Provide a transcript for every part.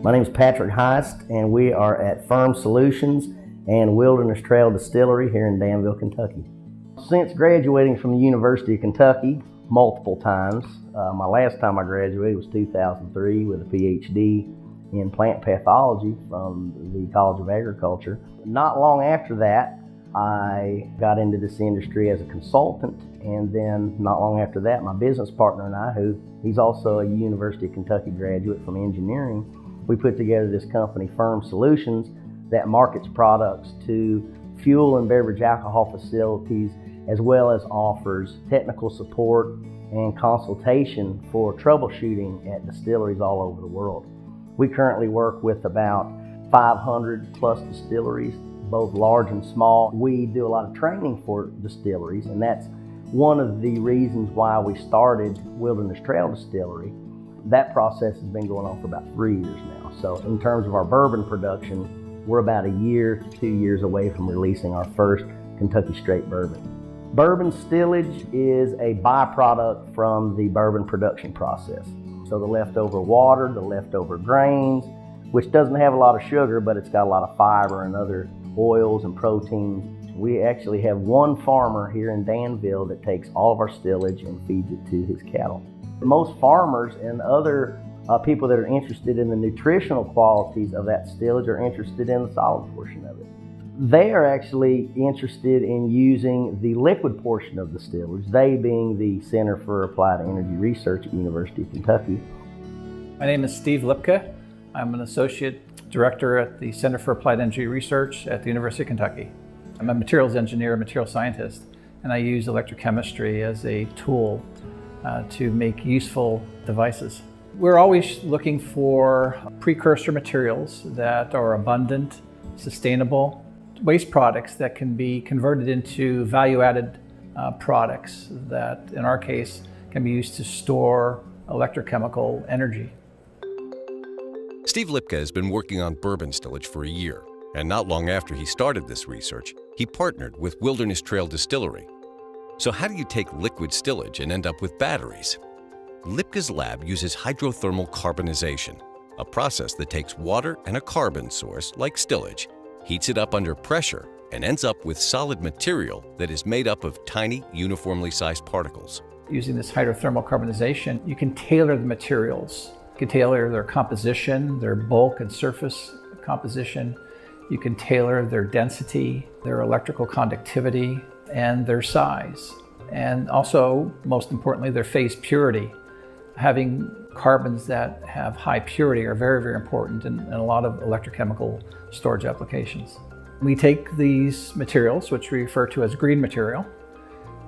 My name is Patrick Heist, and we are at Ferm Solutions and Wilderness Trail Distillery here in Danville, Kentucky. Since graduating from the University of Kentucky multiple times, my last time I graduated was 2003 with a PhD in plant pathology from the College of Agriculture. Not long after that, I got into this industry as a consultant, and then not long after that, my business partner and I, he's also a University of Kentucky graduate from engineering, we put together this company, Ferm Solutions, that markets products to fuel and beverage alcohol facilities, as well as offers technical support and consultation for troubleshooting at distilleries all over the world. We currently work with about 500 plus distilleries, both large and small. We do a lot of training for distilleries, and that's one of the reasons why we started Wilderness Trail Distillery. That process has been going on for about 3 years now. So in terms of our bourbon production, we're about a year to 2 years away from releasing our first Kentucky straight bourbon. Bourbon stillage is a byproduct from the bourbon production process. So the leftover water, the leftover grains, which doesn't have a lot of sugar, but it's got a lot of fiber and other oils and proteins. We actually have one farmer here in Danville that takes all of our stillage and feeds it to his cattle. Most farmers and other people that are interested in the nutritional qualities of that stillage are interested in the solid portion of it. They are actually interested in using the liquid portion of the stillage, they being the Center for Applied Energy Research at the University of Kentucky. My name is Steve Lipka. I'm an associate director at the Center for Applied Energy Research at the University of Kentucky. I'm a materials engineer, a material scientist, and I use electrochemistry as a tool to make useful devices. We're always looking for precursor materials that are abundant, sustainable, waste products that can be converted into value-added products that, in our case, can be used to store electrochemical energy. Steve Lipka has been working on bourbon stillage for a year, and not long after he started this research, he partnered with Wilderness Trail Distillery. So how do you take liquid stillage and end up with batteries? Lipka's lab uses hydrothermal carbonization, a process that takes water and a carbon source, like stillage, heats it up under pressure, and ends up with solid material that is made up of tiny, uniformly sized particles. Using this hydrothermal carbonization, you can tailor the materials. You can tailor their composition, their bulk and surface composition. You can tailor their density, their electrical conductivity, and their size. And also, most importantly, their phase purity. Having carbons that have high purity are very, very important in a lot of electrochemical storage applications. We take these materials, which we refer to as green material,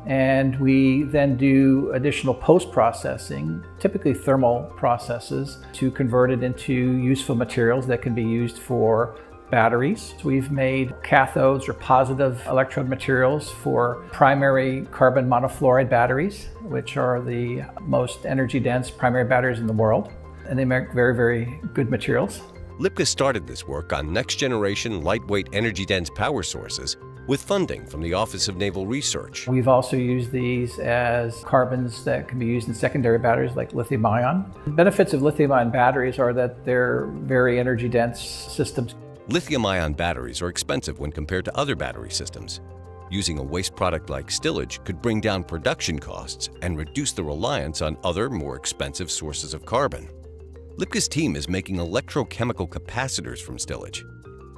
and we then do additional post-processing, typically thermal processes, to convert it into useful materials that can be used for batteries. So we've made cathodes or positive electrode materials for primary carbon monofluoride batteries, which are the most energy-dense primary batteries in the world. And they make very, very good materials. Lipka started this work on next-generation lightweight energy-dense power sources with funding from the Office of Naval Research. We've also used these as carbons that can be used in secondary batteries like lithium-ion. The benefits of lithium-ion batteries are that they're very energy-dense systems. Lithium-ion batteries are expensive when compared to other battery systems. Using a waste product like stillage could bring down production costs and reduce the reliance on other, more expensive sources of carbon. Lipka's team is making electrochemical capacitors from stillage.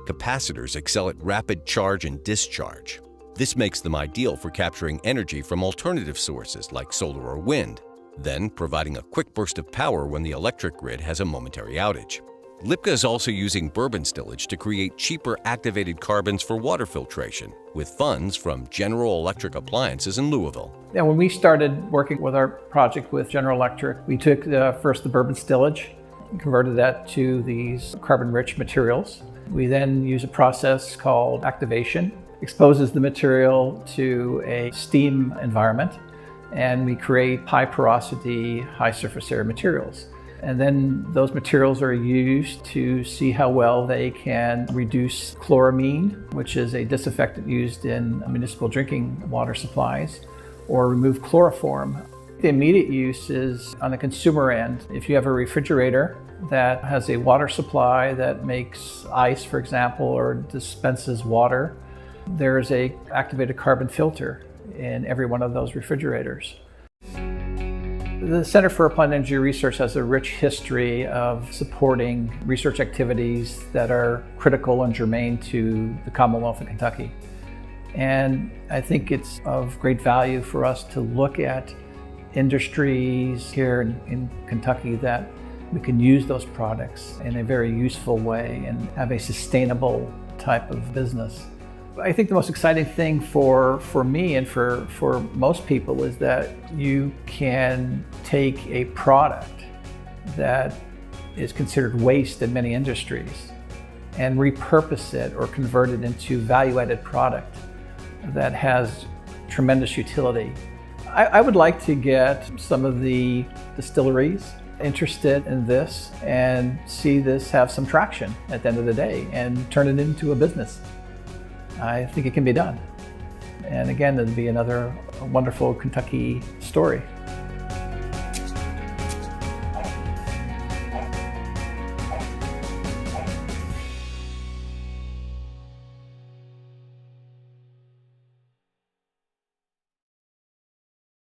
Capacitors excel at rapid charge and discharge. This makes them ideal for capturing energy from alternative sources like solar or wind, then providing a quick burst of power when the electric grid has a momentary outage. Lipka is also using bourbon stillage to create cheaper activated carbons for water filtration, with funds from General Electric Appliances in Louisville. And when we started working with our project with General Electric, we took first the bourbon stillage and converted that to these carbon-rich materials. We then use a process called activation, exposes the material to a steam environment, and we create high porosity, high surface area materials. And then those materials are used to see how well they can reduce chloramine, which is a disinfectant used in municipal drinking water supplies, or remove chloroform. The immediate use is on the consumer end. If you have a refrigerator that has a water supply that makes ice, for example, or dispenses water, there's a activated carbon filter in every one of those refrigerators. The Center for Applied Energy Research has a rich history of supporting research activities that are critical and germane to the Commonwealth of Kentucky. And I think it's of great value for us to look at industries here in Kentucky that we can use those products in a very useful way and have a sustainable type of business. I think the most exciting thing for me and for most people is that you can take a product that is considered waste in many industries and repurpose it or convert it into value-added product that has tremendous utility. I would like to get some of the distilleries interested in this and see this have some traction at the end of the day and turn it into a business. I think it can be done. And again, it'd be another wonderful Kentucky story.